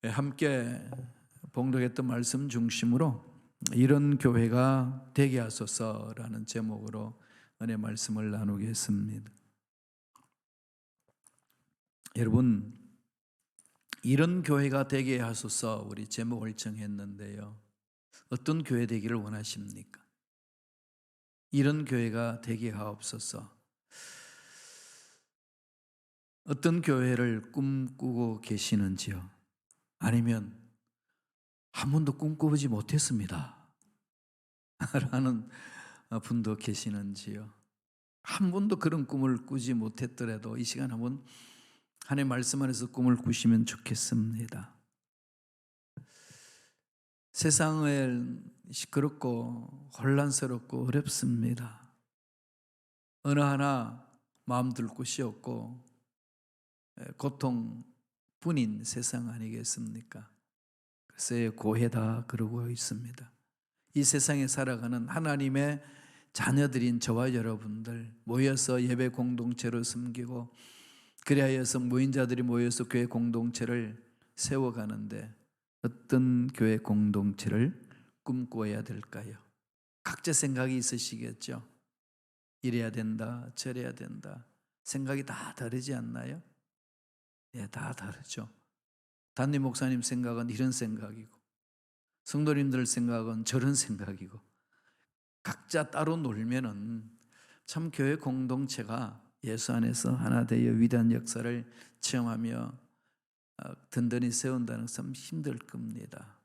함께 봉독했던 말씀 중심으로 이런 교회가 되게 하소서라는 제목으로 은혜 말씀을 나누겠습니다. 여러분, 이런 교회가 되게 하소서 우리 제목을 정했는데요. 어떤 교회 되기를 원하십니까? 이런 교회가 되게 하옵소서. 어떤 교회를 꿈꾸고 계시는지요? 아니면 한 번도 꿈꿔보지 못했습니다 라는 분도 계시는지요? 한 번도 그런 꿈을 꾸지 못했더라도 이 시간 한번 하나님의 말씀 안에서 꿈을 꾸시면 좋겠습니다. 세상은 시끄럽고 혼란스럽고 어렵습니다. 어느 하나 마음 둘 곳이 없고 고통뿐인 세상 아니겠습니까? 글쎄 고해다 그러고 있습니다. 이 세상에 살아가는 하나님의 자녀들인 저와 여러분들 모여서 예배 공동체로 섬기고 그리하여서 모인자들이 모여서 교회 공동체를 세워가는데 어떤 교회 공동체를 꿈꿔야 될까요? 각자 생각이 있으시겠죠? 이래야 된다, 저래야 된다. 생각이 다 다르지 않나요? 네, 다 다르죠. 담임 목사님 생각은 이런 생각이고 성도님들 생각은 저런 생각이고 각자 따로 놀면은 참 교회 공동체가 예수 안에서 하나 되어 위대한 역사를 체험하며 든든히 세운다는 것은 참 힘들 겁니다.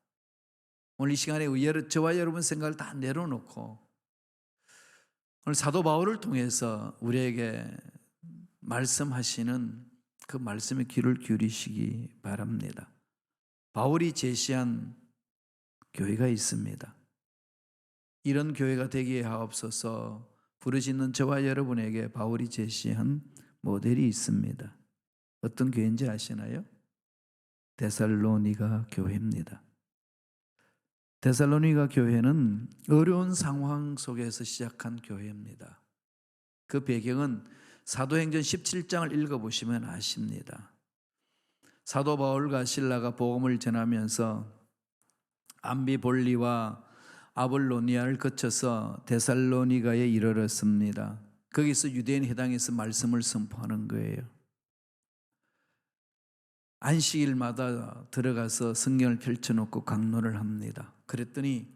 오늘 이 시간에 저와 여러분 생각을 다 내려놓고 오늘 사도 바울을 통해서 우리에게 말씀하시는 그 말씀에 귀를 기울이시기 바랍니다. 바울이 제시한 교회가 있습니다. 이런 교회가 되게 하옵소서 부르짖는 저와 여러분에게 바울이 제시한 모델이 있습니다. 어떤 교회인지 아시나요? 데살로니가 교회입니다. 데살로니가 교회는 어려운 상황 속에서 시작한 교회입니다. 그 배경은 사도행전 17장을 읽어보시면 아십니다. 사도 바울과 실라가 복음을 전하면서 암비볼리와 아볼로니아를 거쳐서 데살로니가에 이르렀습니다. 거기서 유대인 회당에서 말씀을 선포하는 거예요. 안식일마다 들어가서 성경을 펼쳐놓고 강론을 합니다. 그랬더니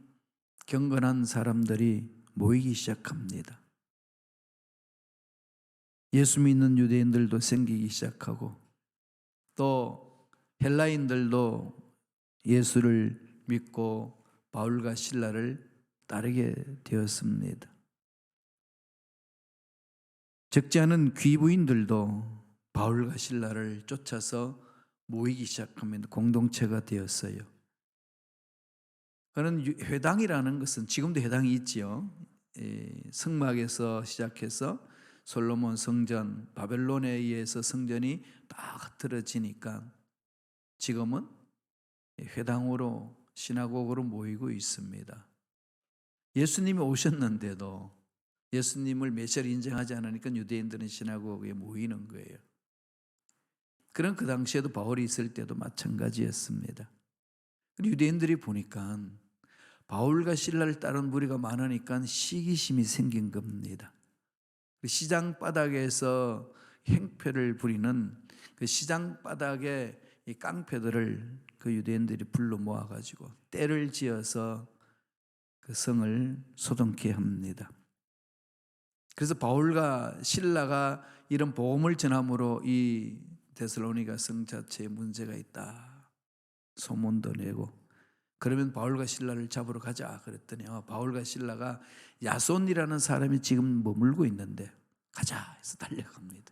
경건한 사람들이 모이기 시작합니다. 예수 믿는 유대인들도 생기기 시작하고 또 헬라인들도 예수를 믿고 바울과 실라를 따르게 되었습니다. 적지 않은 귀부인들도 바울과 실라를 쫓아서 모이기 시작하면 공동체가 되었어요. 그는 회당이라는 것은 지금도 회당이 있지요. 성막에서 시작해서 솔로몬 성전, 바벨론에 의해서 성전이 다 흐트러지니까 지금은 회당으로 시나고그로 모이고 있습니다. 예수님이 오셨는데도 예수님을 메시아로 인정하지 않으니까 유대인들은 시나고그에 모이는 거예요. 그런 그 당시에도 바울이 있을 때도 마찬가지였습니다. 유대인들이 보니까 바울과 실라를 따른 무리가 많으니까 시기심이 생긴 겁니다. 시장 바닥에서 행패를 부리는 그 시장 바닥의 이 깡패들을 그 유대인들이 불러 모아가지고 떼를 지어서 그 성을 소동케 합니다. 그래서 바울과 실라가 이런 복음을 전함으로 이 데살로니가 성 자체에 문제가 있다 소문도 내고 그러면 바울과 실라를 잡으러 가자 그랬더니 바울과 실라가 야손이라는 사람이 지금 머물고 있는데 가자 해서 달려갑니다.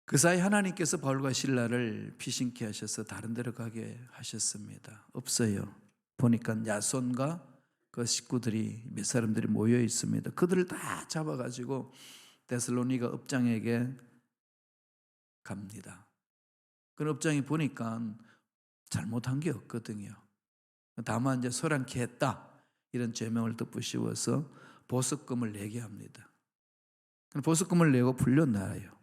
그 사이 하나님께서 바울과 실라를 피신케 하셔서 다른 데로 가게 하셨습니다. 없어요. 보니까 야손과 그 식구들이 몇 사람들이 모여 있습니다. 그들을 다 잡아가지고 데살로니가 업장에게 갑니다. 그 업장이 보니까 잘못한 게 없거든요. 다만 이제 소란케 했다 이런 죄명을 덧붙이워서 보석금을 내게 합니다. 보석금을 내고 풀려나요.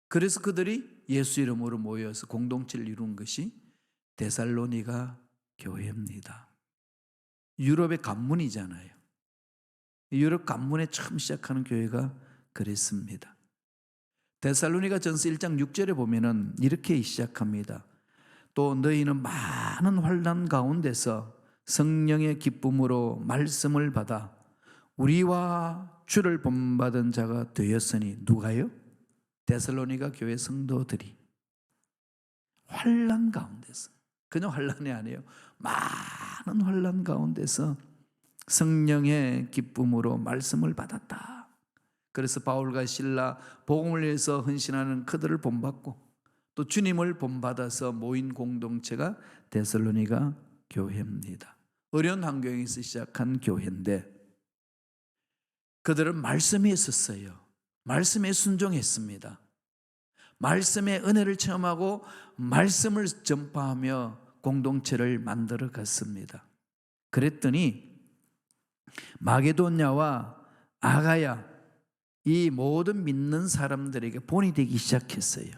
그래서 그들이 예수 이름으로 모여서 공동체를 이룬 것이 데살로니가 교회입니다. 유럽의 관문이잖아요. 유럽 관문에 처음 시작하는 교회가 그랬습니다. 데살로니가 전서 1장 6절에 보면은 이렇게 시작합니다. 또 너희는 많은 환난 가운데서 성령의 기쁨으로 말씀을 받아 우리와 주를 본받은 자가 되었으니. 누가요? 데살로니가 교회 성도들이 환난 가운데서, 그냥 환난이 아니에요. 많은 환난 가운데서 성령의 기쁨으로 말씀을 받았다. 그래서 바울과 실라 복음을 위해서 헌신하는 그들을 본받고 또 주님을 본받아서 모인 공동체가 데살로니가 교회입니다. 어려운 환경에서 시작한 교회인데 그들은 말씀에 있었어요. 말씀에 순종했습니다. 말씀의 은혜를 체험하고 말씀을 전파하며 공동체를 만들어 갔습니다. 그랬더니 마게도냐와 아가야, 이 모든 믿는 사람들에게 본이 되기 시작했어요.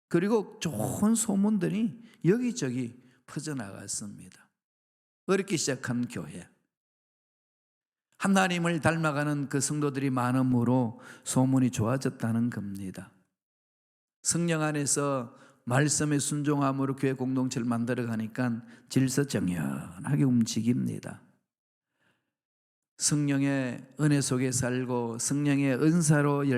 그리고 좋은 소문들이 여기저기 퍼져나갔습니다. 어렵게 시작한 교회, 하나님을 닮아가는 그 성도들이 많음으로 소문이 좋아졌다는 겁니다. 성령 안에서 말씀에 순종함으로 교회 공동체를 만들어 가니까 질서정연하게 움직입니다. 성령의 은혜 속에 살고 성령의 은사로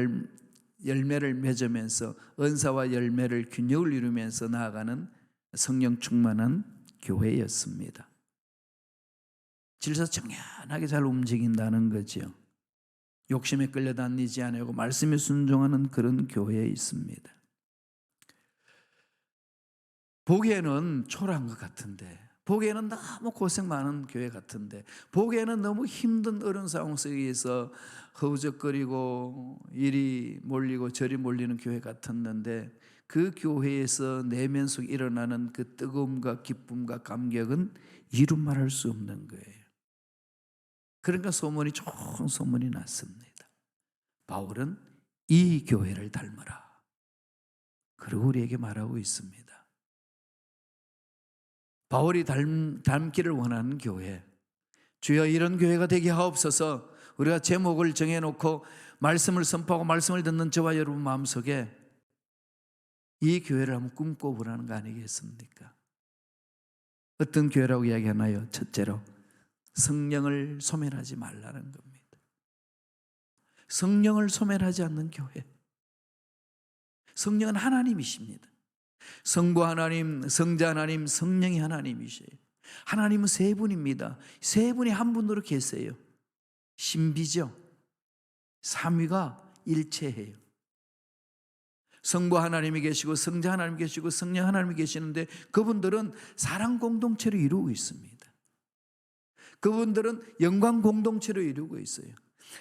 열매를 맺으면서 은사와 열매를 균형을 이루면서 나아가는 성령 충만한 교회였습니다. 질서정연하게 잘 움직인다는 거죠. 욕심에 끌려다니지 않고 말씀에 순종하는 그런 교회에 있습니다. 보기에는 초라한 것 같은데, 보기에는 너무 고생 많은 교회 같은데, 보기에는 너무 힘든 어려운 상황 속에서 허우적거리고 이리 몰리고 저리 몰리는 교회 같았는데 그 교회에서 내면 속에 일어나는 그 뜨거움과 기쁨과 감격은 이루 말할 수 없는 거예요. 그러니까 소문이 좋은 소문이 났습니다. 바울은 이 교회를 닮으라. 그리고 우리에게 말하고 있습니다. 바울이 닮기를 원하는 교회, 주여 이런 교회가 되게 하옵소서. 우리가 제목을 정해놓고 말씀을 선포하고 말씀을 듣는 저와 여러분 마음속에 이 교회를 한번 꿈꿔보라는 거 아니겠습니까? 어떤 교회라고 이야기하나요? 첫째로 성령을 소멸하지 말라는 겁니다. 성령을 소멸하지 않는 교회. 성령은 하나님이십니다. 성부 하나님, 성자 하나님, 성령이 하나님이세요. 하나님은 세 분입니다. 세 분이 한 분으로 계세요. 신비죠. 삼위가 일체해요. 성부 하나님이 계시고 성자 하나님이 계시고 성령 하나님이 계시는데 그분들은 사랑 공동체로 이루고 있습니다. 그분들은 영광 공동체로 이루고 있어요.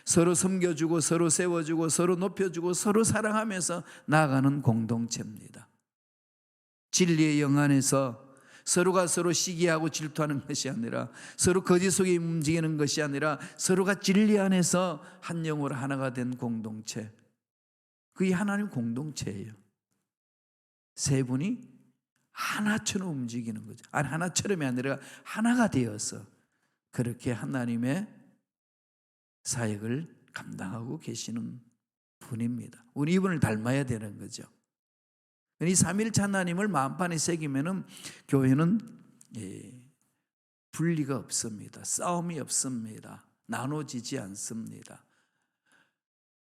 서로 섬겨주고 서로 세워주고 서로 높여주고 서로 사랑하면서 나아가는 공동체입니다. 진리의 영 안에서 서로가 서로 시기하고 질투하는 것이 아니라 서로 거짓 속에 움직이는 것이 아니라 서로가 진리 안에서 한 영으로 하나가 된 공동체, 그게 하나님 공동체예요. 세 분이 하나처럼 움직이는 거죠. 아니 하나처럼이 아니라 하나가 되어서 그렇게 하나님의 사역을 감당하고 계시는 분입니다. 우리 이분을 닮아야 되는 거죠. 이 삼일체 하나님을 마음판에 새기면은 교회는 분리가 없습니다. 싸움이 없습니다. 나눠지지 않습니다.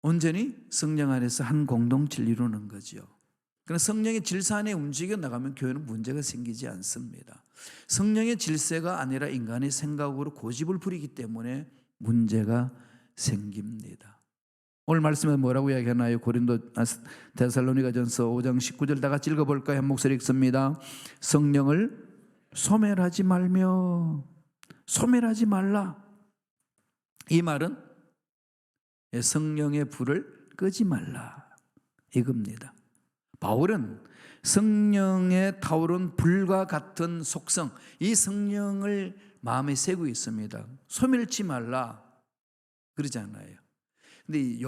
온전히 성령 안에서 한 공동체를 이루는 거죠. 그러나 성령의 질서 안에 움직여 나가면 교회는 문제가 생기지 않습니다. 성령의 질서가 아니라 인간의 생각으로 고집을 부리기 때문에 문제가 생깁니다. 오늘 말씀에 뭐라고 이야기하나요? 데살로니가전서 5장 19절 다 같이 읽어볼까요? 한 목소리 읽습니다. 성령을 소멸하지 말며, 소멸하지 말라. 이 말은 성령의 불을 끄지 말라 이겁니다. 바울은 성령의 타오른 불과 같은 속성, 이 성령을 마음에 새고 있습니다. 소멸치 말라 그러잖아요. 근데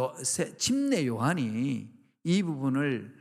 침례 요한이 이 부분을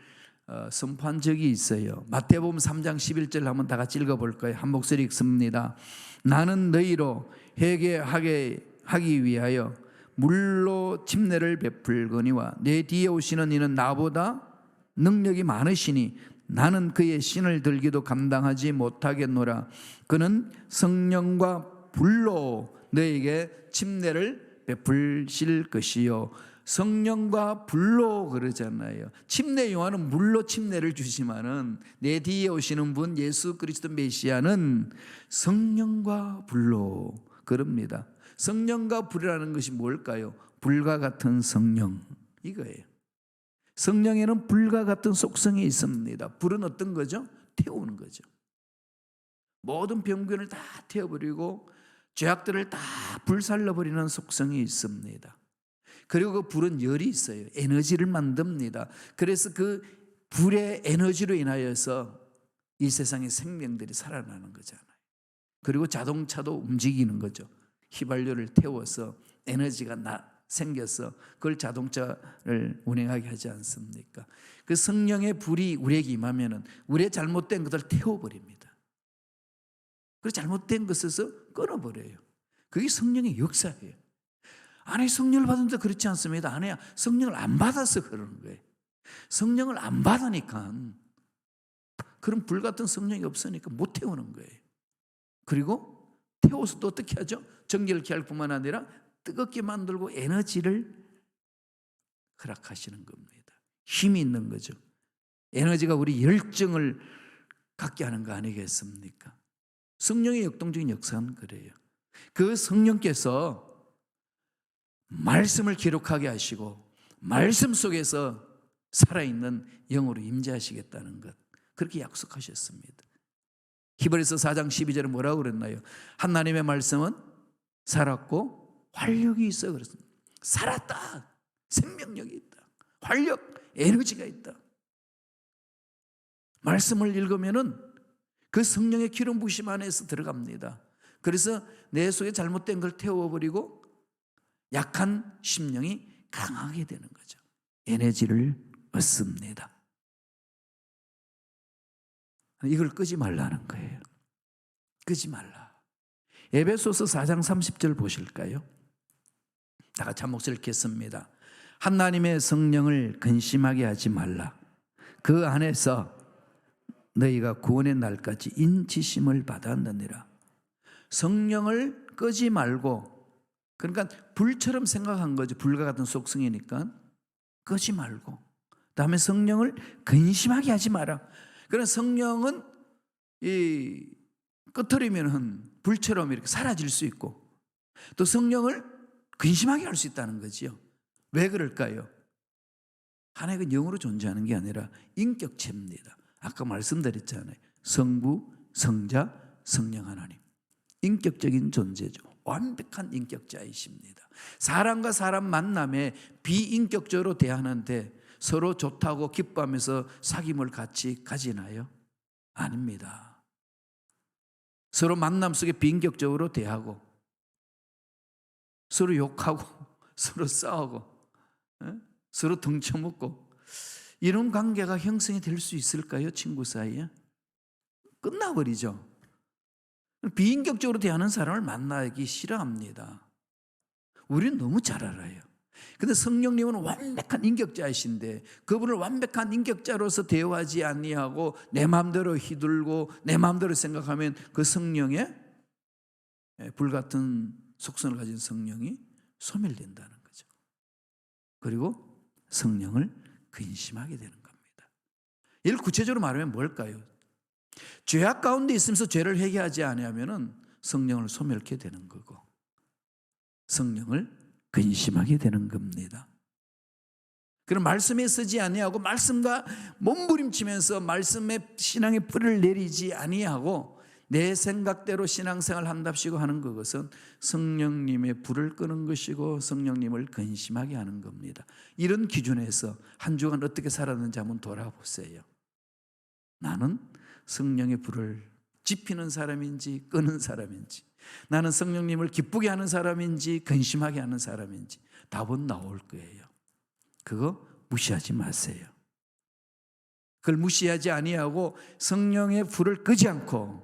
선포한 적이 있어요. 마태복음 3장 11절 한번 다 같이 읽어볼 거예요. 한 목소리 읽습니다. 나는 너희로 회개하게 하기 위하여 물로 침례를 베풀거니와 내 뒤에 오시는 이는 나보다 능력이 많으시니 나는 그의 신을 들기도 감당하지 못하겠노라. 그는 성령과 불로 너에게 침례를 베풀실 것이요. 성령과 불로 그러잖아요. 침례 요한은 물로 침례를 주시면은 내 뒤에 오시는 분 예수 그리스도 메시아는 성령과 불로 그럽니다. 성령과 불이라는 것이 뭘까요? 불과 같은 성령 이거예요. 성령에는 불과 같은 속성이 있습니다. 불은 어떤 거죠? 태우는 거죠. 모든 병균을 다 태워버리고 죄악들을 다 불살라버리는 속성이 있습니다. 그리고 그 불은 열이 있어요. 에너지를 만듭니다. 그래서 그 불의 에너지로 인하여서 이 세상의 생명들이 살아나는 거잖아요. 그리고 자동차도 움직이는 거죠. 휘발유를 태워서 에너지가 생겨서 그걸 자동차를 운행하게 하지 않습니까? 그 성령의 불이 우리에게 임하면은 우리의 잘못된 것을 태워버립니다. 그리고 잘못된 것에서 끊어버려요. 그게 성령의 역사예요. 안에 성령을 받은데 그렇지 않습니다. 안에 성령을 안 받아서 그러는 거예요. 성령을 안 받으니까 그런 불같은 성령이 없으니까 못 태우는 거예요. 그리고 태워서 또 어떻게 하죠? 정결케 할 뿐만 아니라 뜨겁게 만들고 에너지를 허락하시는 겁니다. 힘이 있는 거죠. 에너지가 우리 열정을 갖게 하는 거 아니겠습니까? 성령의 역동적인 역사는 그래요. 그 성령께서 말씀을 기록하게 하시고 말씀 속에서 살아있는 영으로 임재하시겠다는 것, 그렇게 약속하셨습니다. 히브리서 4장 12절에 뭐라고 그랬나요? 하나님의 말씀은 살았고 활력이 있어 그랬습니다. 살았다. 생명력이 있다. 활력, 에너지가 있다. 말씀을 읽으면은 그 성령의 기름 부심 안에서 들어갑니다. 그래서 내 속에 잘못된 걸 태워버리고 약한 심령이 강하게 되는 거죠. 에너지를 얻습니다. 이걸 끄지 말라는 거예요. 끄지 말라. 에베소서 4장 30절 보실까요? 다 같이 한 목소리 읽겠습니다. 하나님의 성령을 근심하게 하지 말라. 그 안에서 너희가 구원의 날까지 인치심을 받았느니라. 성령을 끄지 말고, 그러니까 불처럼 생각한 거죠. 불과 같은 속성이니까 끄지 말고, 그다음에 성령을 근심하게 하지 마라. 그러나 성령은 이 끄트리면은 불처럼 이렇게 사라질 수 있고, 또 성령을 근심하게 할 수 있다는 거지요. 왜 그럴까요? 하나님은 영으로 존재하는 게 아니라 인격체입니다. 아까 말씀드렸잖아요. 성부, 성자, 성령 하나님. 인격적인 존재죠. 완벽한 인격자이십니다. 사람과 사람 만남에 비인격적으로 대하는데 서로 좋다고 기뻐하면서 사귐을 같이 가지나요? 아닙니다. 서로 만남 속에 비인격적으로 대하고 서로 욕하고 서로 싸우고 서로 등쳐먹고 이런 관계가 형성이 될 수 있을까요? 친구 사이에? 끝나버리죠. 비인격적으로 대하는 사람을 만나기 싫어합니다. 우리는 너무 잘 알아요. 근데 성령님은 완벽한 인격자이신데 그분을 완벽한 인격자로서 대우하지 아니하고 내 마음대로 휘둘고 내 마음대로 생각하면 그 성령의 불같은 속성을 가진 성령이 소멸된다는 거죠. 그리고 성령을 근심하게 되는 겁니다. 이를 구체적으로 말하면 뭘까요? 죄악 가운데 있으면서 죄를 회개하지 아니하면은 성령을 소멸케 되는 거고 성령을 근심하게 되는 겁니다. 그럼 말씀에 쓰지 아니하고 말씀과 몸부림치면서 말씀의 신앙의 뿌리를 내리지 아니하고 내 생각대로 신앙생활 한답시고 하는 그것은 성령님의 불을 끄는 것이고 성령님을 근심하게 하는 겁니다. 이런 기준에서 한 주간 어떻게 살았는지 한번 돌아보세요. 나는 성령의 불을 지피는 사람인지 끄는 사람인지, 나는 성령님을 기쁘게 하는 사람인지 근심하게 하는 사람인지 답은 나올 거예요. 그거 무시하지 마세요. 그걸 무시하지 아니하고 성령의 불을 끄지 않고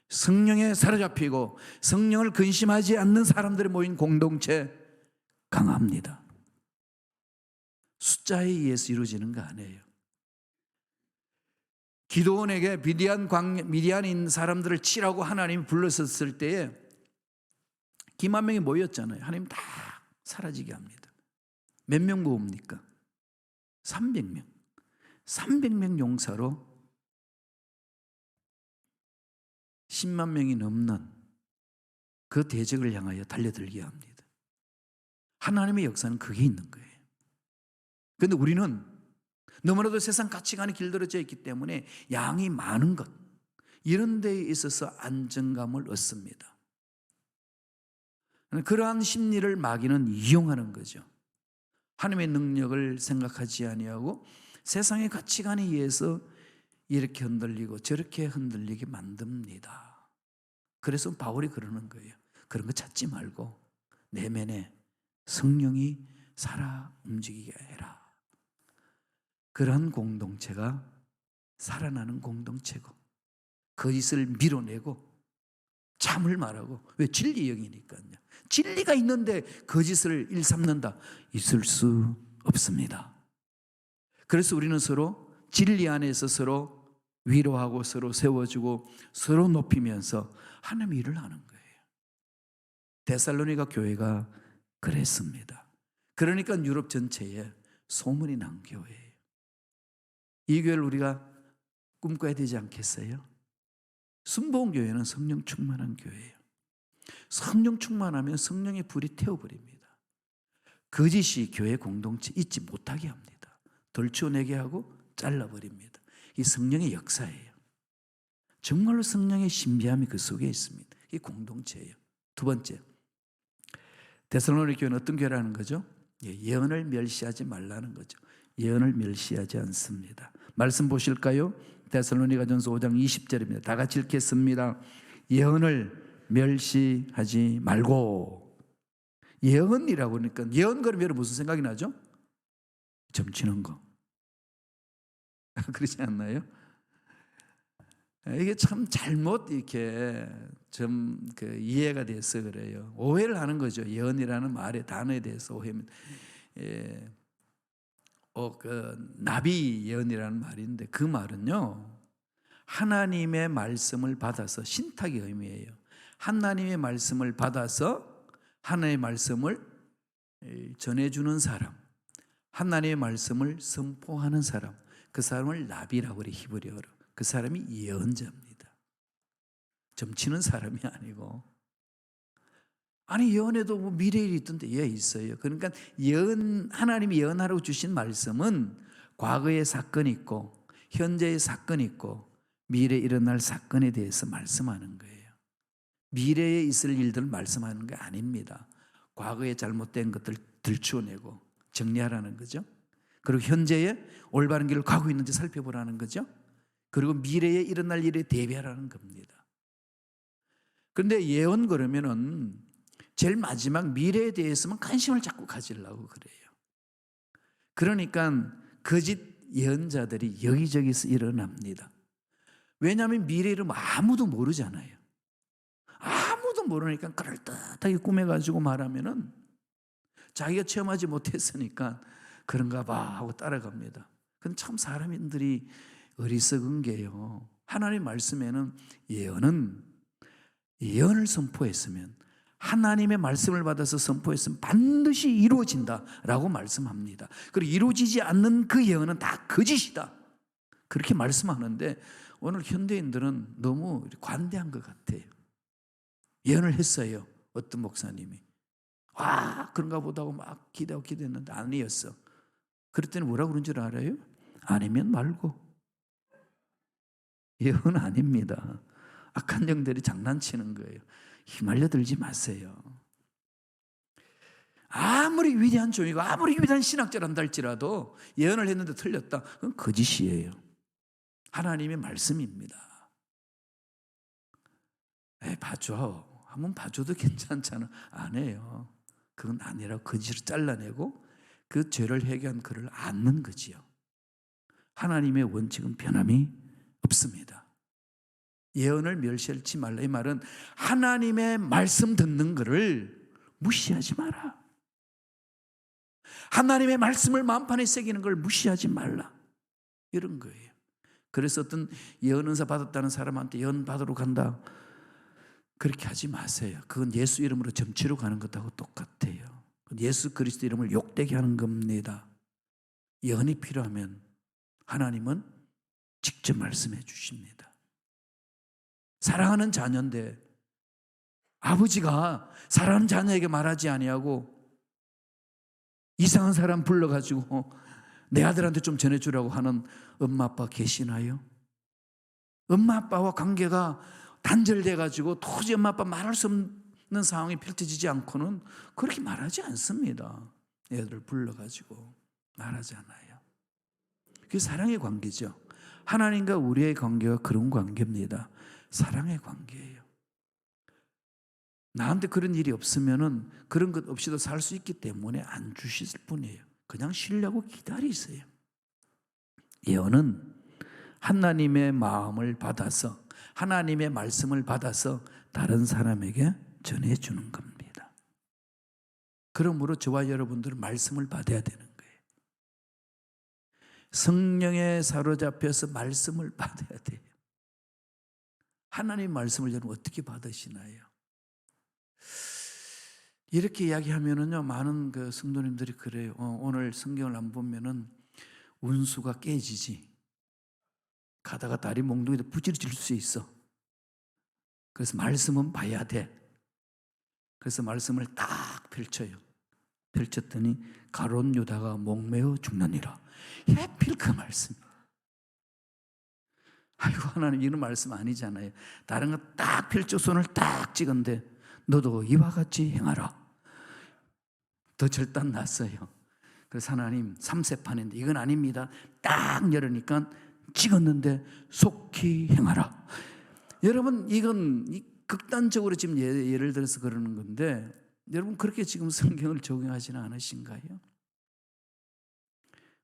성령에 사로잡히고 성령을 근심하지 않는 사람들이 모인 공동체 강합니다. 숫자에 의해서 이루어지는 거 아니에요. 기드온에게 미디안인 사람들을 치라고 하나님이 불렀었을 때에 기만 명이 모였잖아요. 하나님 다 사라지게 합니다. 몇 명 모읍니까? 300명. 300명 용사로 10만 명이 넘는 그 대적을 향하여 달려들게 합니다. 하나님의 역사는 그게 있는 거예요. 그런데 우리는 너무나도 세상 가치관이 길들여져 있기 때문에 양이 많은 것, 이런 데에 있어서 안정감을 얻습니다. 그러한 심리를 마귀는 이용하는 거죠. 하나님의 능력을 생각하지 아니하고 세상의 가치관에 의해서 이렇게 흔들리고 저렇게 흔들리게 만듭니다. 그래서 바울이 그러는 거예요. 그런 거 찾지 말고 내면에 성령이 살아 움직이게 해라. 그러한 공동체가 살아나는 공동체고 거짓을 밀어내고 참을 말하고, 왜? 진리 영이니까요. 진리가 있는데 거짓을 일삼는다, 있을 수 없습니다. 그래서 우리는 서로 진리 안에서 서로 위로하고 서로 세워주고 서로 높이면서 하나님의 일을 하는 거예요. 데살로니가 교회가 그랬습니다. 그러니까 유럽 전체에 소문이 난 교회예요. 이 교회를 우리가 꿈꿔야 되지 않겠어요? 순복음 교회는 성령 충만한 교회예요. 성령 충만하면 성령의 불이 태워버립니다. 거짓이 교회 공동체 있지 못하게 합니다. 덜쳐내게 하고 잘라버립니다. 이 성령의 역사예요. 정말로 성령의 신비함이 그 속에 있습니다. 이 공동체예요. 두 번째, 데살로니가 교회는 어떤 교회라는 거죠? 예언을 멸시하지 말라는 거죠. 예언을 멸시하지 않습니다. 말씀 보실까요? 데살로니가전서 5장 20절입니다. 다 같이 읽겠습니다. 예언을 멸시하지 말고. 예언이라고 그러니까, 예언 그러면 무슨 생각이 나죠? 점치는 거. 그렇지 않나요? 이게 참 잘못 이렇게 좀 이해가 돼서 그래요. 오해를 하는 거죠. 예언이라는 말의 단어에 대해서 오해입니다. 나비 예언이라는 말인데 그 말은요, 하나님의 말씀을 받아서, 신탁의 의미예요. 하나님의 말씀을 받아서 하나님의 말씀을 전해주는 사람, 하나님의 말씀을 선포하는 사람, 그 사람을 나비라고 그래, 히브리어로. 그 사람이 예언자입니다. 점치는 사람이 아니고. 아니, 예언에도 뭐 미래일이 있던데, 예, 있어요. 그러니까 하나님이 예언하라고 주신 말씀은 과거의 사건이 있고 현재의 사건이 있고 미래에 일어날 사건에 대해서 말씀하는 거예요. 미래에 있을 일들을 말씀하는 게 아닙니다. 과거에 잘못된 것들 들추어내고 정리하라는 거죠. 그리고 현재에 올바른 길을 가고 있는지 살펴보라는 거죠. 그리고 미래에 일어날 일에 대비하라는 겁니다. 그런데 예언 그러면은 제일 마지막 미래에 대해서만 관심을 자꾸 가지려고 그래요. 그러니까 거짓 예언자들이 여기저기서 일어납니다. 왜냐하면 미래 이름 아무도 모르잖아요. 아무도 모르니까 그럴듯하게 꾸며가지고 말하면은 자기가 체험하지 못했으니까 그런가 봐 하고 따라갑니다. 근데 참 사람들이 어리석은 게요, 하나님 말씀에는 예언을 선포했으면, 하나님의 말씀을 받아서 선포했으면 반드시 이루어진다라고 말씀합니다. 그리고 이루어지지 않는 그 예언은 다 거짓이다, 그렇게 말씀하는데 오늘 현대인들은 너무 관대한 것 같아요. 예언을 했어요, 어떤 목사님이. 그런가 보다 하고 막 기대했는데 아니었어. 그랬더니 뭐라고 그런 줄 알아요? 아니면 말고. 예언 아닙니다. 악한 영들이 장난치는 거예요. 휘말려 들지 마세요. 아무리 위대한 종이고 아무리 위대한 신학자란다 할지라도 예언을 했는데 틀렸다, 그건 거짓이에요. 하나님의 말씀입니다. 봐줘. 한번 봐줘도 괜찮잖아. 안 해요. 그건 아니라고 거짓을 잘라내고 그 죄를 해결한 그를 안는 거지요. 하나님의 원칙은 변함이 없습니다. 예언을 멸시하지 말라. 이 말은 하나님의 말씀 듣는 것을 무시하지 마라. 하나님의 말씀을 마음판에 새기는 걸 무시하지 말라. 이런 거예요. 그래서 어떤 예언 은사 받았다는 사람한테 예언 받으러 간다, 그렇게 하지 마세요. 그건 예수 이름으로 점치러 가는 것하고 똑같아요. 예수 그리스도 이름을 욕되게 하는 겁니다. 예언이 필요하면 하나님은 직접 말씀해 주십니다. 사랑하는 자녀인데 아버지가 사랑하는 자녀에게 말하지 아니하고 이상한 사람 불러가지고 내 아들한테 좀 전해주라고 하는 엄마 아빠 계시나요? 엄마 아빠와 관계가 단절돼가지고 도저히 엄마 아빠 말할 수 없는 상황이 펼쳐지지 않고는 그렇게 말하지 않습니다. 애들 불러가지고 말하지 않아요. 그게 사랑의 관계죠. 하나님과 우리의 관계가 그런 관계입니다. 사랑의 관계예요. 나한테 그런 일이 없으면은 그런 것 없이도 살 수 있기 때문에 안 주실 뿐이에요. 그냥 쉬려고 기다리세요. 예언은 하나님의 마음을 받아서, 하나님의 말씀을 받아서 다른 사람에게 전해주는 겁니다. 그러므로 저와 여러분들은 말씀을 받아야 되는 거예요. 성령에 사로잡혀서 말씀을 받아야 돼요. 하나님 말씀을 여러분 어떻게 받으시나요? 이렇게 이야기하면은요, 많은 그 성도님들이 그래요. 오늘 성경을 안 보면은 운수가 깨지지. 가다가 다리 몽둥이도 부질질 수 있어. 그래서 말씀은 봐야 돼. 그래서 말씀을 딱 펼쳐요. 펼쳤더니 가롯 유다가 목매어 죽느니라. 해필 그 말씀. 아이고 하나님, 이런 말씀 아니잖아요. 다른 거 딱 펼쳐 손을 딱 찍은데 너도 이와 같이 행하라. 더 절단 났어요. 그래서 하나님 3세판인데 이건 아닙니다. 딱 열으니까 찍었는데 속히 행하라. 여러분, 이건 극단적으로 지금 예를 들어서 그러는 건데, 여러분 그렇게 지금 성경을 적용하지는 않으신가요?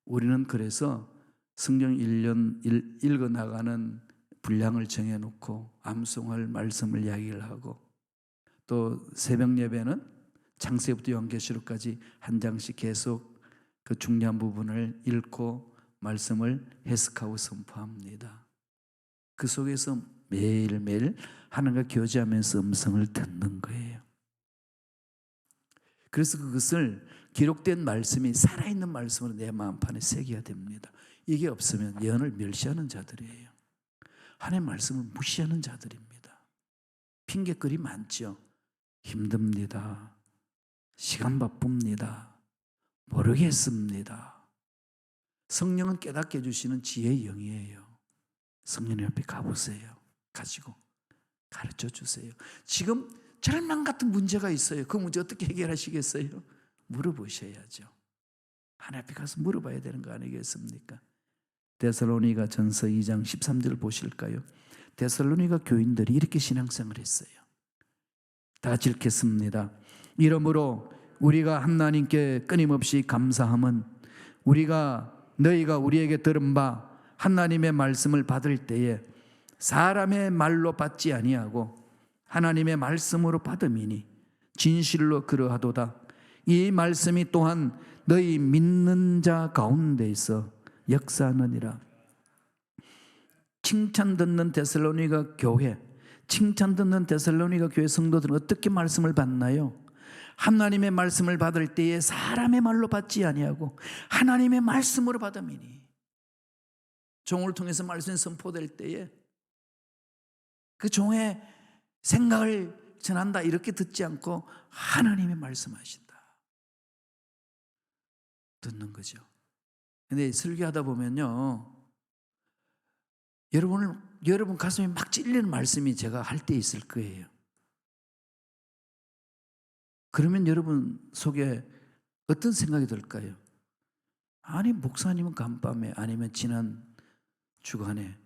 우리는 그래서 성경 1년 읽어나가는 분량을 정해놓고 암송할 말씀을 이야기를 하고, 또 새벽 예배는 창세기부터 요한계시록까지 한 장씩 계속 그 중요한 부분을 읽고 말씀을 해석하고 선포합니다. 그 속에서 매일매일 하나님과 교제하면서 음성을 듣는 거예요. 그래서 그것을 기록된 말씀이 살아있는 말씀으로 내 마음판에 새겨야 됩니다. 이게 없으면 예언을 멸시하는 자들이에요. 하나님의 말씀을 무시하는 자들입니다. 핑계거리 많죠. 힘듭니다. 시간 바쁩니다. 모르겠습니다. 성령은 깨닫게 해주시는 지혜의 영이에요. 성령님 앞에 가보세요. 가지고 가르쳐 주세요. 지금 절망 같은 문제가 있어요. 그 문제 어떻게 해결하시겠어요? 물어보셔야죠. 하나님 앞에 가서 물어봐야 되는 거 아니겠습니까? 데살로니가 전서 2장 13절 보실까요? 데살로니가 교인들이 이렇게 신앙생활을 했어요. 다 같이 읽겠습니다. 이러므로 우리가 하나님께 끊임없이 감사함은 너희가 우리에게 들은 바 하나님의 말씀을 받을 때에 사람의 말로 받지 아니하고 하나님의 말씀으로 받음이니 진실로 그러하도다. 이 말씀이 또한 너희 믿는 자 가운데에서 역사하느니라. 칭찬 듣는 데살로니가 교회, 칭찬 듣는 데살로니가 교회 성도들은 어떻게 말씀을 받나요? 하나님의 말씀을 받을 때에 사람의 말로 받지 아니하고 하나님의 말씀으로 받음이니. 종을 통해서 말씀이 선포될 때에 그 종의 생각을 전한다 이렇게 듣지 않고 하나님의 말씀하신다 듣는 거죠. 근데 설교하다 보면요, 여러분 가슴이 막 찔리는 말씀이 제가 할 때 있을 거예요. 그러면 여러분 속에 어떤 생각이 들까요? 아니, 목사님은 간밤에 아니면 지난 주간에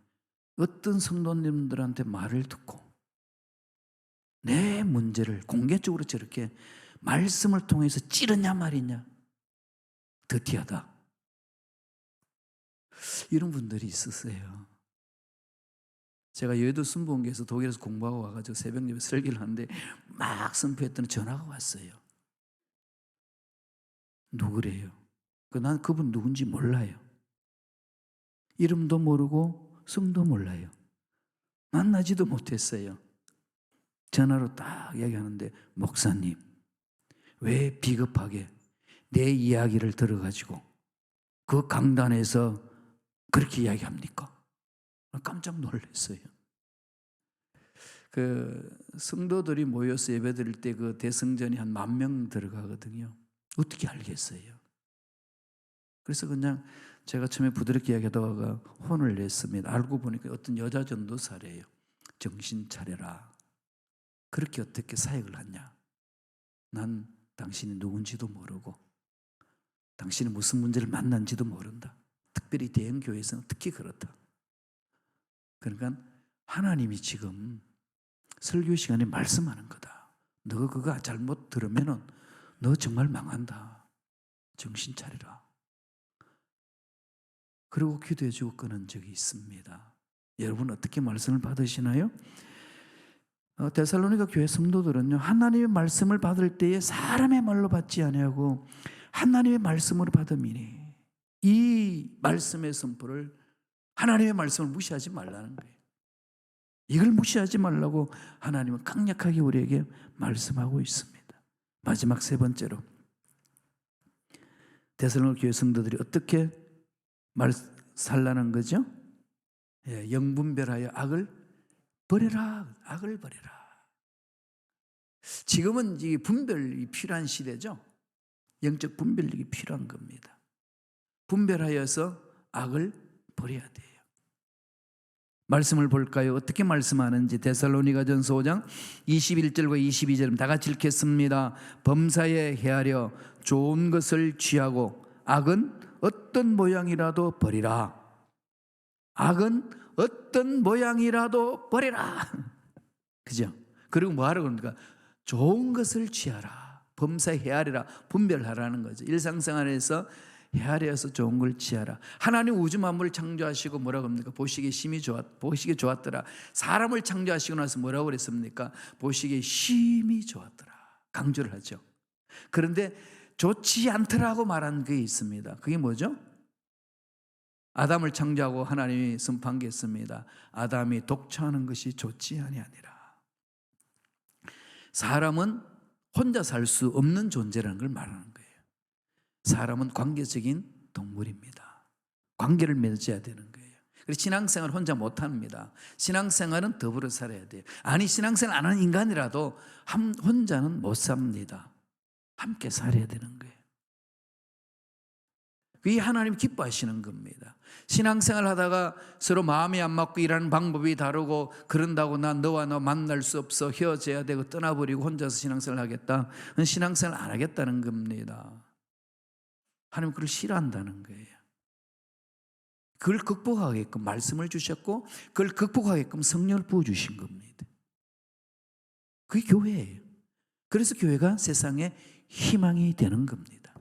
어떤 성도님들한테 말을 듣고 내 문제를 공개적으로 저렇게 말씀을 통해서 찌르냐 말이냐. 더티하다. 이런 분들이 있으세요. 제가 여의도 순복음교에서 독일에서 공부하고 와가지고 새벽 예배 설교를 하는데 막 선포했더니 전화가 왔어요. 누구래요? 난 그분 누군지 몰라요. 이름도 모르고 성도 몰라요. 만나지도 못했어요. 전화로 딱 이야기하는데, 목사님, 왜 비겁하게 내 이야기를 들어가지고 그 강단에서 그렇게 이야기합니까? 깜짝 놀랐어요. 그 성도들이 모여서 예배드릴 때 그 대성전이 한 10,000명 들어가거든요. 어떻게 알겠어요? 그래서 그냥 제가 처음에 부드럽게 이야기하다가 혼을 냈습니다. 알고 보니까 어떤 여자 전도사래요. 정신 차려라. 그렇게 어떻게 사역을 하냐? 난 당신이 누군지도 모르고 당신이 무슨 문제를 만난지도 모른다. 특별히 대형교회에서는 특히 그렇다. 그러니까 하나님이 지금 설교 시간에 말씀하는 거다. 너 그거 잘못 들으면은 너 정말 망한다. 정신 차리라. 그리고 기도해주고 끊은 적이 있습니다. 여러분 어떻게 말씀을 받으시나요? 데살로니가 교회 성도들은요, 하나님의 말씀을 받을 때에 사람의 말로 받지 아니하고 하나님의 말씀으로 받음이니, 이 말씀의 선포를, 하나님의 말씀을 무시하지 말라는 거예요. 이걸 무시하지 말라고 하나님은 강력하게 우리에게 말씀하고 있습니다. 마지막 세 번째로, 데살로니가 교회 성도들이 어떻게 살라는 거죠? 영분별하여 악을 버려라. 악을 버려라. 지금은 이 분별이 필요한 시대죠. 영적 분별력이 필요한 겁니다. 분별하여서 악을 버려야 돼요. 말씀을 볼까요? 어떻게 말씀하는지. 데살로니가전서 5장 21절과 22절 다 같이 읽겠습니다. 범사에 헤아려 좋은 것을 취하고 악은 어떤 모양이라도 버리라. 악은 어떤 모양이라도 버리라. 그죠? 그리고 뭐 하라고 그럽니까? 좋은 것을 취하라. 범사에 헤아리라. 분별하라는 거죠. 일상생활에서 헤아려서 좋은 걸 취하라. 하나님 우주 만물을 창조하시고 뭐라고 합니까? 보시기에 좋았더라. 사람을 창조하시고 나서 뭐라고 그랬습니까? 보시기에 심히 좋았더라. 강조를 하죠. 그런데 좋지 않더라고 말한 게 있습니다. 그게 뭐죠? 아담을 창조하고 하나님이 선포한 게 있습니다. 아담이 독처하는 것이 좋지 아니하니라. 사람은 혼자 살 수 없는 존재라는 걸 말하는 거예요. 사람은 관계적인 동물입니다. 관계를 맺어야 되는 거예요. 그래서 신앙생활 혼자 못합니다. 신앙생활은 더불어 살아야 돼요. 아니, 신앙생활 안 하는 인간이라도 혼자는 못 삽니다. 함께 살아야 되는 거예요. 그게 하나님 기뻐하시는 겁니다. 신앙생활 하다가 서로 마음이 안 맞고 일하는 방법이 다르고 그런다고 난 너와 너 만날 수 없어, 헤어져야 되고 떠나버리고 혼자서 신앙생활 하겠다. 그건 신앙생활 안 하겠다는 겁니다. 하나님 그걸 싫어한다는 거예요. 그걸 극복하게끔 말씀을 주셨고 그걸 극복하게끔 성령을 부어주신 겁니다. 그게 교회예요. 그래서 교회가 세상에 희망이 되는 겁니다.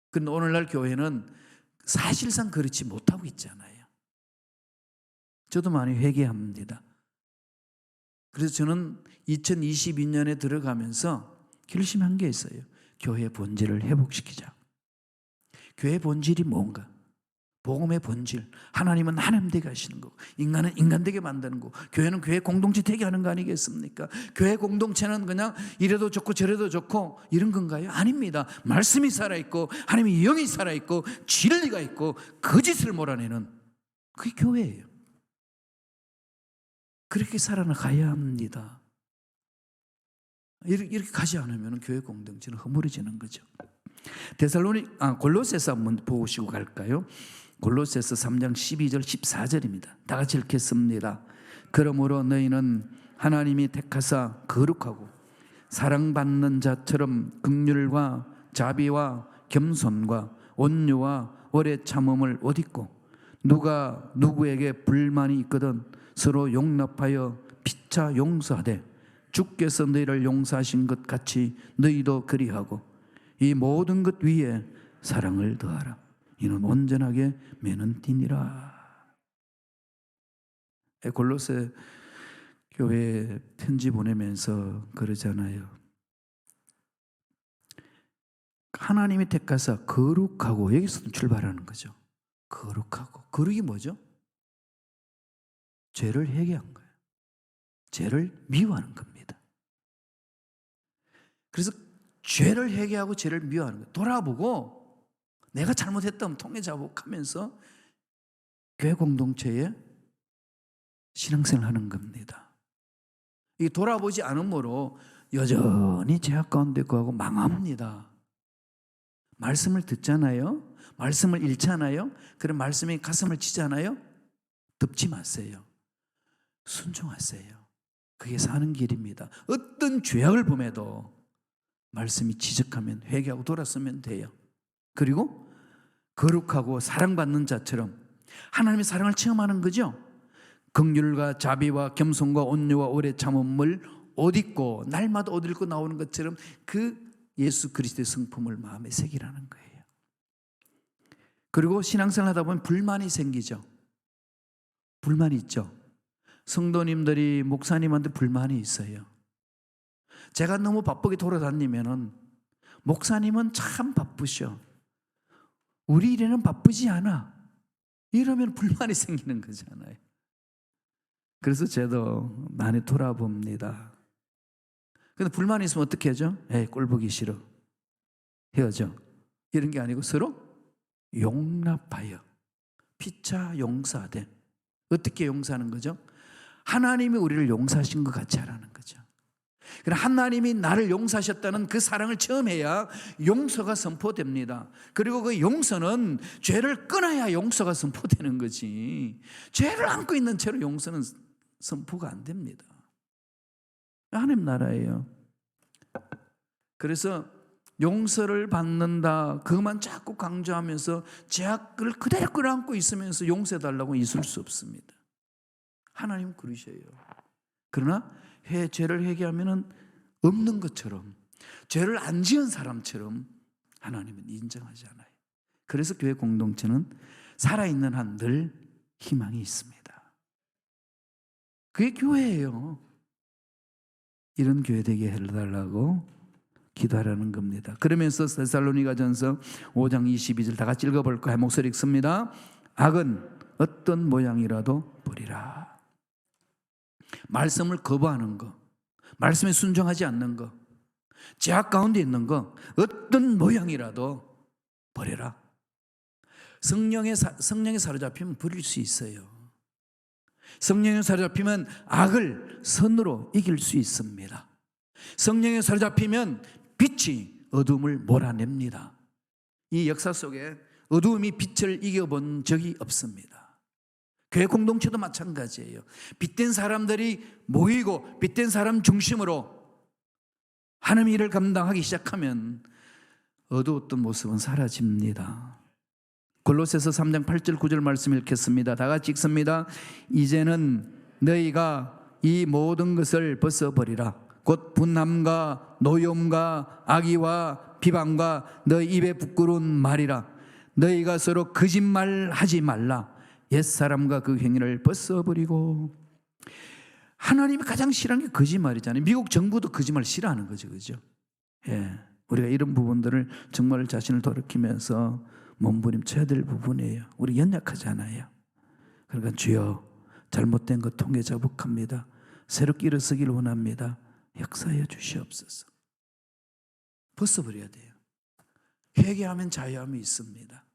그런데 오늘날 교회는 사실상 그렇지 못하고 있잖아요. 저도 많이 회개합니다. 그래서 저는 2022년에 들어가면서 결심한 게 있어요. 교회의 본질을 회복시키자. 교회의 본질이 뭔가? 복음의 본질. 하나님은 하나님 되게 하시는 거고 인간은 인간 되게 만드는 거고 교회는 교회 공동체 되게 하는 거 아니겠습니까? 교회 공동체는 그냥 이래도 좋고 저래도 좋고 이런 건가요? 아닙니다. 말씀이 살아있고 하나님의 영이 살아있고 진리가 있고 거짓을 몰아내는 그게 교회예요. 그렇게 살아가야 합니다. 이렇게 가지 않으면 교회 공동체는 허물어지는 거죠. 골로새서 한번 보시고 갈까요? 골로새서 3장 12절 14절입니다. 다 같이 읽겠습니다. 그러므로 너희는 하나님이 택하사 거룩하고 사랑받는 자처럼 긍휼과 자비와 겸손과 온유와 오래 참음을 옷 입고 누가 누구에게 불만이 있거든 서로 용납하여 피차 용서하되 주께서 너희를 용서하신 것 같이 너희도 그리하고 이 모든 것 위에 사랑을 더하라. 이는 온전하게 매는 띠니라. 골로새 교회에 편지 보내면서 그러잖아요. 하나님이 택하사 거룩하고, 여기서 출발하는 거죠. 거룩하고. 거룩이 뭐죠? 죄를 회개한 거예요. 죄를 미워하는 겁니다. 그래서 죄를 회개하고 죄를 미워하는 거예요. 돌아보고 내가 잘못했다면 통회자복하면서 교회 공동체에 신앙생활을 하는 겁니다. 이게 돌아보지 않으므로 여전히 죄악 가운데 거하고 망합니다. 말씀을 듣잖아요. 말씀을 읽잖아요. 그런 말씀이 가슴을 치잖아요. 덮지 마세요. 순종하세요. 그게 사는 길입니다. 어떤 죄악을 범해도 말씀이 지적하면 회개하고 돌아서면 돼요. 그리고 거룩하고 사랑받는 자처럼 하나님의 사랑을 체험하는 거죠. 긍휼과 자비와 겸손과 온유와 오래 참음을 옷 입고 날마다 옷 입고 나오는 것처럼 그 예수 그리스도의 성품을 마음에 새기라는 거예요. 그리고 신앙생활 하다 보면 불만이 생기죠. 불만이 있죠. 성도님들이 목사님한테 불만이 있어요. 제가 너무 바쁘게 돌아다니면은 목사님은 참 바쁘셔. 우리 일에는 바쁘지 않아. 이러면 불만이 생기는 거잖아요. 그래서 저도 많이 돌아봅니다. 근데 불만이 있으면 어떻게 하죠? 에이, 꼴 보기 싫어. 헤어져. 이런 게 아니고 서로 용납하여 피차 용서하되. 어떻게 용서하는 거죠? 하나님이 우리를 용서하신 것 같이 하라는 거죠. 그럼 하나님이 나를 용서하셨다는 그 사랑을 체험해야 용서가 선포됩니다. 그리고 그 용서는 죄를 끊어야 용서가 선포되는 거지. 죄를 안고 있는 채로 용서는 선포가 안 됩니다. 하나님 나라예요. 그래서 용서를 받는다, 그것만 자꾸 강조하면서 죄악을 그대로 끌어안고 있으면서 용서해달라고 있을 수 없습니다. 하나님은 그러셔요. 그러나 죄를 회개하면 없는 것처럼, 죄를 안 지은 사람처럼 하나님은 인정하지 않아요. 그래서 교회 공동체는 살아있는 한 늘 희망이 있습니다. 그게 교회예요. 이런 교회 되게 해달라고 기도하라는 겁니다. 그러면서 데살로니가전서 5장 22절 다 같이 읽어볼까요? 목소리 읽습니다. 악은 어떤 모양이라도 버리라. 말씀을 거부하는 거, 말씀에 순종하지 않는 거, 죄악 가운데 있는 거, 어떤 모양이라도 버려라. 성령에 사로잡히면 버릴 수 있어요. 성령에 사로잡히면 악을 선으로 이길 수 있습니다. 성령에 사로잡히면 빛이 어둠을 몰아냅니다. 이 역사 속에 어둠이 빛을 이겨본 적이 없습니다. 교회 공동체도 마찬가지예요. 빛된 사람들이 모이고 빛된 사람 중심으로 하나님의 일을 감당하기 시작하면 어두웠던 모습은 사라집니다. 골로새서 3장 8절 9절 말씀 읽겠습니다. 다 같이 읽습니다. 이제는 너희가 이 모든 것을 벗어버리라. 곧 분함과 노여움과 악의와 비방과 너희 입에 부끄러운 말이라. 너희가 서로 거짓말하지 말라. 옛사람과 그 행위를 벗어버리고. 하나님이 가장 싫어하는 게 거짓말이잖아요. 미국 정부도 거짓말 싫어하는 거죠. 그죠? 예. 우리가 이런 부분들을 정말 자신을 돌이키면서 몸부림쳐야 될 부분이에요. 우리 연약하잖아요. 그러니까 주여, 잘못된 것 통해 자복합니다. 새롭게 일어서기를 원합니다. 역사해 주시옵소서. 벗어버려야 돼요. 회개하면 자유함이 있습니다.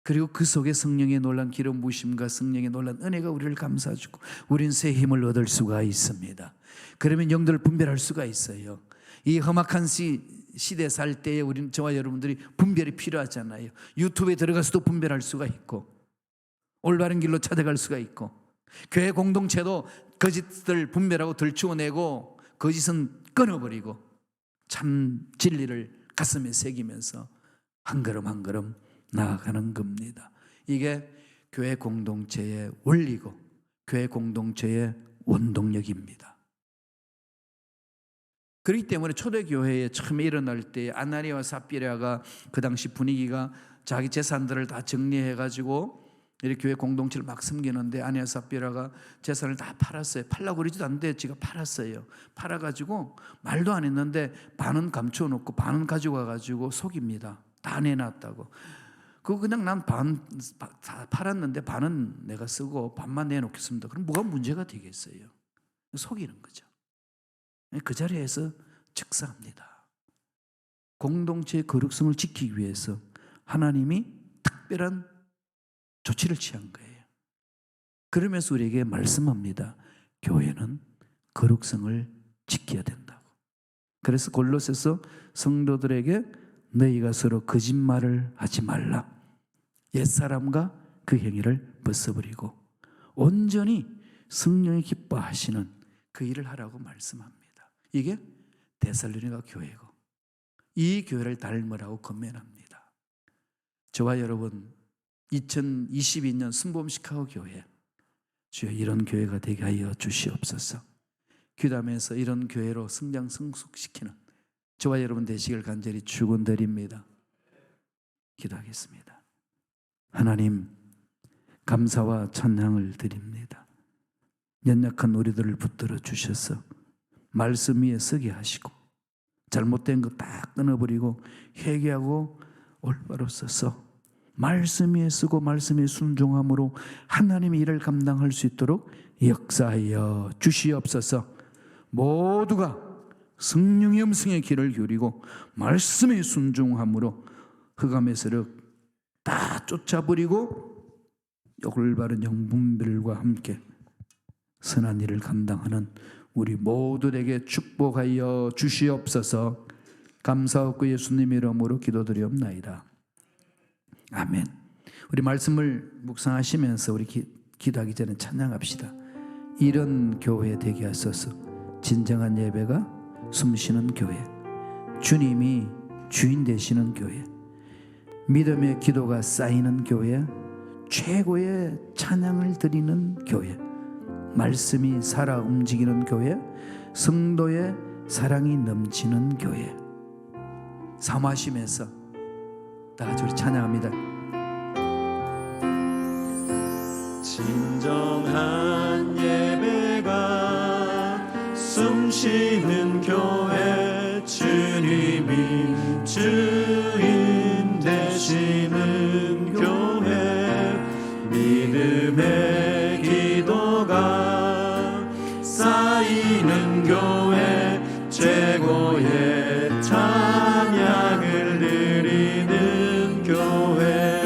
그리고 그 속에 성령의 놀란 기름 부으심과 성령의 놀란 은혜가 우리를 감싸주고 우린 새 힘을 얻을 수가 있습니다. 그러면 영들을 분별할 수가 있어요. 이 험악한 시대 살 때에 우리는, 저와 여러분들이 분별이 필요하잖아요. 유튜브에 들어가서도 분별할 수가 있고 올바른 길로 찾아갈 수가 있고, 교회 공동체도 거짓들 분별하고 들추어내고 거짓은 끊어버리고 참 진리를 가슴에 새기면서 한 걸음 한 걸음 나아가는 겁니다. 이게 교회 공동체의 원리고 교회 공동체의 원동력입니다. 그렇기 때문에 초대교회에 처음에 일어날 때 아나니아와 삽비라가 그 당시 분위기가 자기 재산들을 다 정리해가지고 이렇게 교회 공동체를 막 섬기는데 아니야 삽비라가 재산을 다 팔았어요. 팔라고 그러지도 않는데 지가 팔았어요. 팔아가지고 말도 안 했는데 반은 감춰놓고 반은 가져가가지고 속입니다. 다 내놨다고. 그거 그냥 난 반 팔았는데 반은 내가 쓰고 반만 내놓겠습니다. 그럼 뭐가 문제가 되겠어요? 속이는 거죠. 그 자리에서 즉사합니다. 공동체의 거룩성을 지키기 위해서 하나님이 특별한 조치를 취한 거예요. 그러면서 우리에게 말씀합니다. 교회는 거룩성을 지켜야 된다고. 그래서 골로새서 성도들에게 너희가 서로 거짓말을 하지 말라. 옛사람과 그 행위를 벗어버리고 온전히 성령이 기뻐하시는 그 일을 하라고 말씀합니다. 이게 데살로니가 교회고 이 교회를 닮으라고 권면합니다. 저와 여러분 2022년 순복음 시카고 교회 주여 이런 교회가 되게 하여 주시옵소서. 귀담에서 이런 교회로 성장 성숙시키는 저와 여러분 되시길 간절히 축원드립니다. 기도하겠습니다. 하나님 감사와 찬양을 드립니다. 연약한 우리들을 붙들어 주셔서 말씀 위에 서게 하시고 잘못된 거 딱 끊어버리고 회개하고 올바로 서서 말씀 위에 서고 말씀에 순종함으로 하나님의 일을 감당할 수 있도록 역사하여 주시옵소서. 모두가 성령의 음성에 귀를 기울이고 말씀에 순종함으로 흑암의 세력 다 쫓아버리고 올바른 영분별과 함께 선한 일을 감당하는 우리 모두에게 축복하여 주시옵소서. 감사하고 예수님의 이름으로 기도드리옵나이다. 아멘. 우리 말씀을 묵상하시면서 우리 기도하기 전에 찬양합시다. 이런 교회 되게 하소서. 진정한 예배가 숨쉬는 교회, 주님이 주인 되시는 교회, 믿음의 기도가 쌓이는 교회, 최고의 찬양을 드리는 교회, 말씀이 살아 움직이는 교회, 성도의 사랑이 넘치는 교회. 사모하시면서 다 같이 우리 찬양합니다. 진정한 예배가 숨쉬는 교회, 주님이 주인 되시는 교회, 믿음의 기도가 쌓이는 교회, 최고의 찬양을 드리는 교회,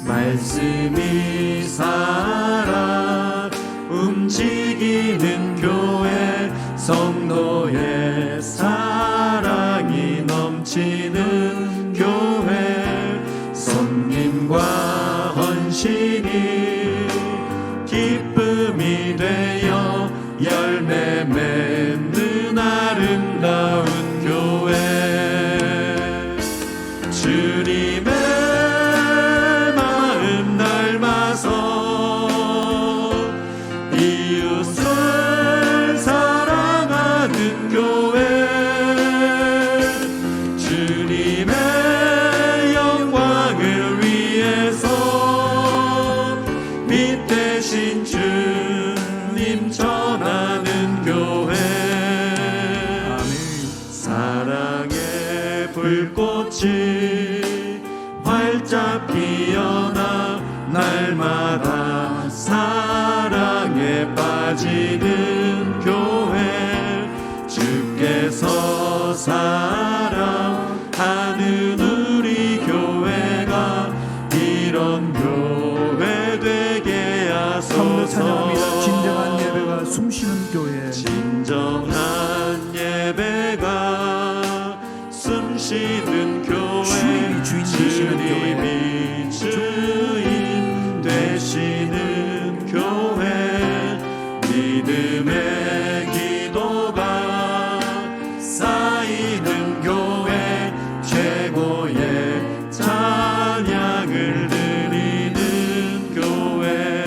말씀이 살아 움직이는 교회, 성도의 사랑이 넘치는 교회, 성님과 헌신이 기쁨이 되어 열매 맺는 아름다운 교회, 주님의 마음 닮아서 이웃을 사랑하는 교회, 주님의 영광을 위해서 빛 대신 주님 전하는 교회, 사랑의 불꽃이 활짝 피어나 날마다 사랑에 빠지는 교회, 주께서 사랑하는 우리 교회가 이런 교회 되게 하소서. 찬양합니다. 진정한 예배가 숨쉬는 교회, 진정한 예배가 숨쉬는 교회, 주님이 주인 되시는 주님 되시는 교회, 믿음의 기도가 쌓이는 교회, 최고의 찬양을 드리는 교회,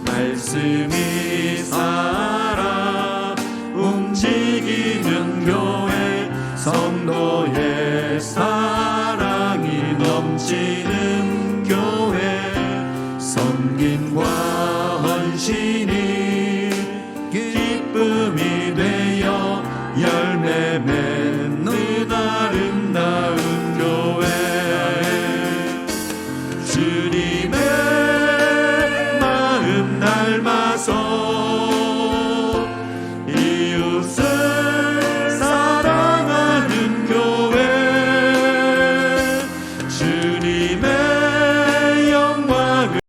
말씀이 살아 움직이는 교회, 성도의 사랑이 넘치는 닮아서